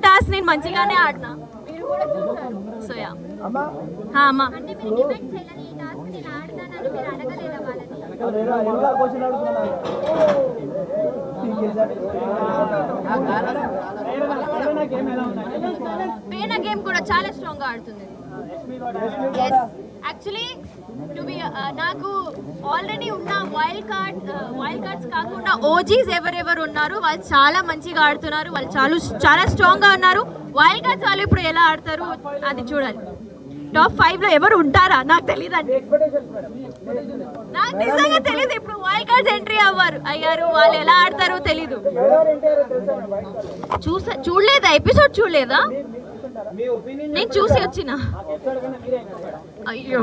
Task నేను మంచిగానే ఆడినా, మీరు కూడా చూసారు. సో యా అమ్మా అంటే మీరు డిబేట్ చేయాలని ఈ టాస్క్ నేను ఆడతానని మీరు అడగలేదా వాళ్ళని? పేన గేమ్ కూడా చాలా స్ట్రాంగ్ గా ఆడుతుంది. యాక్చువల్లీ టు బి నాకు ఆల్రెడీ ఉన్న వైల్డ్ కార్డ్స్ కాకుండా ఓజీస్ ఎవరెవరు ఉన్నారు వాళ్ళు చాలా మంచిగా ఆడుతున్నారు, వాళ్ళు చాలా స్ట్రాంగ్ గా ఉన్నారు. వైల్డ్ కార్డ్స్ వాళ్ళు ఇప్పుడు ఎలా ఆడతారు అది చూడాలి. టాప్ 5 లో ఎవరు ఉంటారా నాకు తెలియదు అండి, నాకు నిజంగా తెలియదు. ఇప్పుడు వైల్డ్ కార్డ్స్ ఎంట్రీ అయ్యారు, వాళ్ళు ఎలా ఆడతారో తెలీదు. చూడలేదా ఎపిసోడ్? చూడలేదా? నేను చూసి వచ్చిన. అయ్యో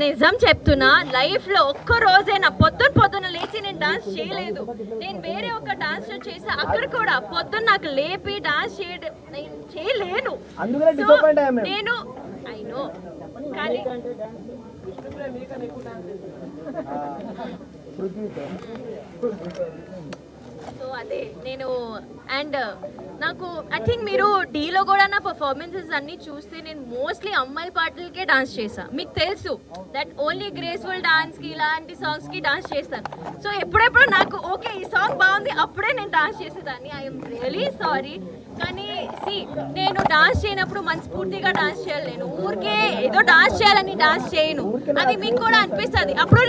నిజం చెప్తున్నా, లైఫ్ లో ఒక్క రోజైనా పొద్దున లేచి నేను డాన్స్ చేయలేదు. నేను వేరే ఒక డాన్స్ షో చేసా, అక్కడ కూడా పొద్దున్న నాకు లేపి డాన్స్ చేయడం నేను చేయలేను. నేను ఐ నో కానీ సో అదే నేను అండ్ నాకు ఐ థింక్ మీరు డీలో కూడా నా పర్ఫార్మెన్సెస్ అన్ని చూస్తే నేను మోస్ట్లీ అమ్మాయి పాటలకే డాన్స్ చేసా. మీకు తెలుసు దట్ ఓన్లీ గ్రేస్ఫుల్ డాన్స్కి ఇలాంటి సాంగ్స్కి డాన్స్ చేస్తాను. సో ఎప్పుడెప్పుడు నాకు ఓకే ఈ సాంగ్ బాగుంది అప్పుడే నేను డాన్స్ చేసేదాన్ని. I'm really sorry. కానీ నేను డాన్స్ చేయనప్పుడు మనస్ఫూర్తిగా డాన్స్ చేయాలి. నేను ఊరికే ఏదో డాన్స్ చేయాలని డాన్స్ చేయను, అది మీకు కూడా అనిపిస్తుంది అప్పుడు.